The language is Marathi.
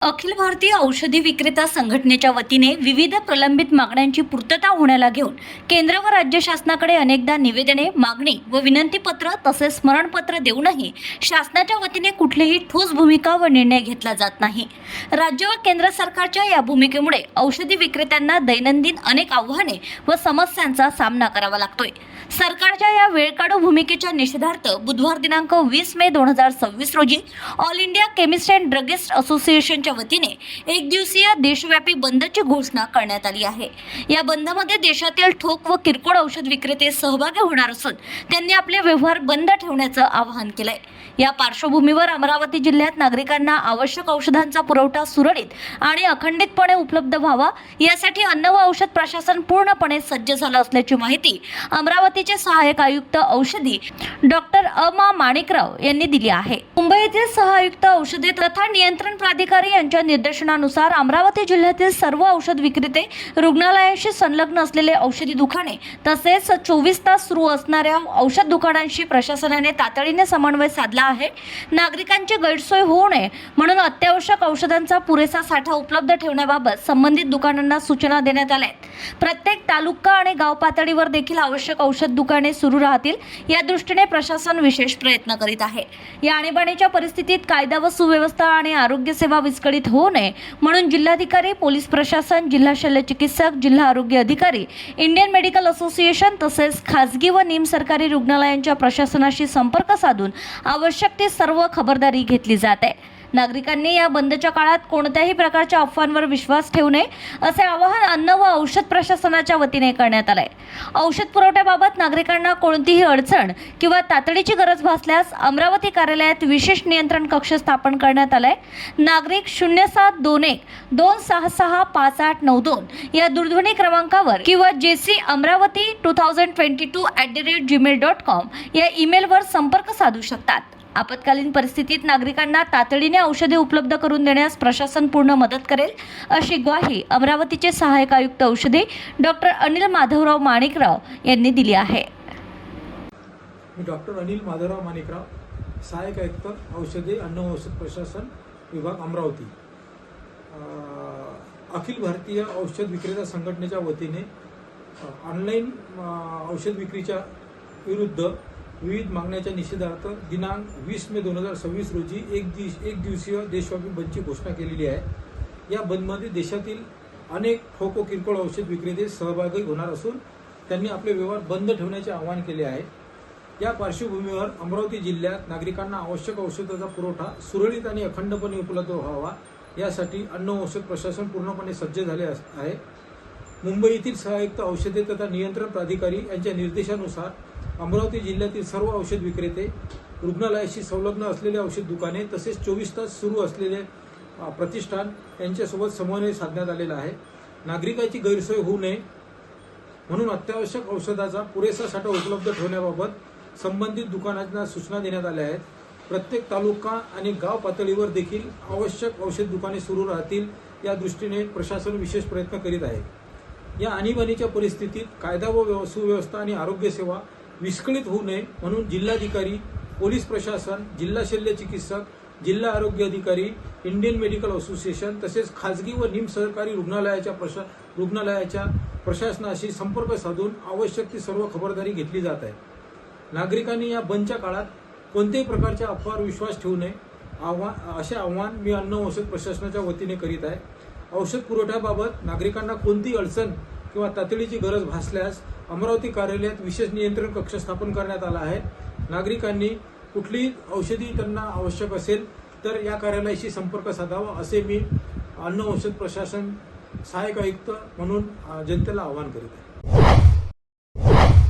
अखिल भारतीय औषधी विक्रेता संघटनेच्या वतीने विविध प्रलंबित मागण्यांची पूर्तता होण्याला घेऊन केंद्र व राज्य शासनाकडे अनेकदा निवेदने, मागणी व विनंतीपत्र तसेच स्मरणपत्र देऊनही शासनाच्या वतीने कुठलीही ठोस भूमिका व निर्णय घेतला जात नाही। राज्य व केंद्र सरकारच्या या भूमिकेमुळे औषधी विक्रेत्यांना दैनंदिन अनेक आव्हाने व समस्यांचा सामना करावा लागतोय। सरकारच्या या वेळकाढू भूमिकेच्या निषेधार्थ बुधवार दिनांक 20 मे 2026 रोजी all India chemist and druggist असोसिएशनच्या वतीने एक दिवसीय देशव्यापी बंदची घोषणा करण्यात आली आहे। या बंदमध्ये देशातील ठोक व किरकोळ औषध विक्रेते सहभागी होणार असून त्यांनी आपले व्यवहार बंद ठेवण्याचं आवाहन केलंय। या पार्श्वभूमीवर अमरावती जिल्ह्यात नागरिकांना आवश्यक औषधांचा पुरवठा सुरळीत आणि अखंडितपणे उपलब्ध व्हावा यासाठी अन्न व औषध प्रशासन पूर्णपणे सज्ज झालं असल्याची माहिती अमरावतीचे सहाय्यक आयुक्त औषधी डॉक्टर अमा माणिकराव यांनी दिली आहे। मुंबई येथील सहायुक्त औषधे तथा नियंत्रण प्राधिकारी यांच्या निर्देशनानुसार अमरावती जिल्ह्यातील सर्व औषध विक्रेते, रुग्णालयाशी संलग्न असलेले औषधी दुकाने तसेच 24 तास सुरू असणाऱ्या औषध दुकानांशी प्रशासनाने तातडीने समन्वय साधला आहे। नागरिकांची गैरसोय होऊ नये म्हणून अत्यावश्यक औषधांचा पुरेसा साठा उपलब्ध ठेवण्याबाबत संबंधित दुकानांना सूचना देण्यात आल्या आहेत। प्रत्येक तालुका आणि गाव पातळीवर देखील आवश्यक औषध दुकाने सुरू राहतील या दृष्टीने प्रशासन विशेष प्रयत्न करीत आहे। या आणीबाणीच्या परिस्थितीत कायदा व सुव्यवस्था आणि आरोग्य सेवा विस्कळीत होऊ नये म्हणून जिल्हाधिकारी, पोलीस प्रशासन, जिल्हा शल्य चिकित्सक, जिल्हा आरोग्य अधिकारी, इंडियन मेडिकल असोसिएशन तसेच खासगी व निमसरकारी रुग्णालयांच्या प्रशासनाशी संपर्क साधून आवश्यक ती सर्व खबरदारी घेतली जात आहे। नागरिकांनी या बंदच्या काळात कोणत्याही प्रकारच्या अफवांवर विश्वास ठेवू नये असे आवाहन अन्न व औषध प्रशासनाच्या वतीने करण्यात आले। औषध पुरवठ्याबाबत नागरिकांना कोणतीही अडचण किंवा तातडीची गरज भासल्यास अमरावती कार्यालयात विशेष नियंत्रण कक्ष स्थापन करण्यात आलाय। नागरिक 0721 266 5892 या दूरध्वनी क्रमांकावर किंवा jcamravati2022@gmail.com या ईमेलवर संपर्क साधू शकतात। आपत्कालीन परिस्थितीत नागरिकांना तातडीने औषधे उपलब्ध करून देण्यास प्रशासन पूर्ण मदत करेल अशी ग्वाही अमरावतीचे सहाय्यक आयुक्त औषधी डॉक्टर अनिल माधवराव माणिकराव यांनी दिली आहे। मी डॉक्टर अनिल माधवराव माणिकराव, सहाय्यक आयुक्त औषधे अन्न व औषध प्रशासन विभाग अमरावती। अखिल भारतीय औषध विक्रेता संघटनेच्या वतीने ऑनलाईन औषध विक्रीच्या विरुद्ध विविध मागण्याच्या निषेधार्थ दिनांक 20 मे 2026 रोजी एक दिवसीय देशव्यापी बंदची घोषणा केलेली आहे। या बंदमध्ये देशातील अनेक ठोक व किरकोळ औषध विक्रेते सहभागी होणार असून त्यांनी आपले व्यवहार बंद ठेवण्याचे आवाहन केले आहे। या पार्श्वभूमीवर अमरावती जिल्ह्यात नागरिकांना आवश्यक औषधाचा पुरवठा सुरळीत आणि अखंडपणे उपलब्ध व्हावा यासाठी अन्न व औषध प्रशासन पूर्णपणे सज्ज झाले आहे। मुंबई येथील सहायुक्त औषधे तथा नियंत्रण प्राधिकारी यांच्या निर्देशानुसार अमरावती जिल्ह्यातील सर्व औषध विक्रेते, रुग्णालयाशी संलग्न असलेले औषध दुकाने तसेच 24 तास सुरू असलेले प्रतिष्ठान यांच्यासोबत समन्वय साधण्यात आलेला आहे। नागरिकांची गैरसोय होऊ नये म्हणून अत्यावश्यक औषधाचा पुरेसा साठा उपलब्ध ठेवण्याबाबत संबंधित दुकानांना सूचना देण्यात आल्या आहेत। प्रत्येक तालुका आणि गाव पातळीवर देखील आवश्यक औषध दुकाने सुरू राहतील या दृष्टीने प्रशासन विशेष प्रयत्न करीत आहे। या आणीबाणीच्या परिस्थितीत कायदा व सुव्यवस्था आणि आरोग्य सेवा विस्कळीत होऊ नये म्हणून जिल्हाधिकारी, पोलीस प्रशासन, जिल्हा शल्य चिकित्सक, जिल्हा आरोग्य अधिकारी, इंडियन मेडिकल असोसिएशन तसेच खासगी व निमसरकारी रुग्णालयाच्या प्रशासनाशी संपर्क साधून आवश्यक ती सर्व खबरदारी घेतली जात आहे। नागरिकांनी या बंदच्या काळात कोणत्याही प्रकारच्या अफवावर विश्वास ठेवू नये असे आवाहन मी अन्न व औषध प्रशासनाच्या वतीने करीत आहे। औषध पुरवठ्याबाबत नागरिकांना कोणतीही अडचण किंवा तातडीची गरज भासल्यास अमरावती कार्यालयात विशेष नियंत्रण कक्ष स्थापन करण्यात आला आहे। नागरिकांनी कुठलीही औषधी त्यांना आवश्यक असेल तर या कार्यालयाशी संपर्क साधावा असे मी अन्न औषध प्रशासन सहाय्यक आयुक्त म्हणून जनतेला आवाहन करीत आहे।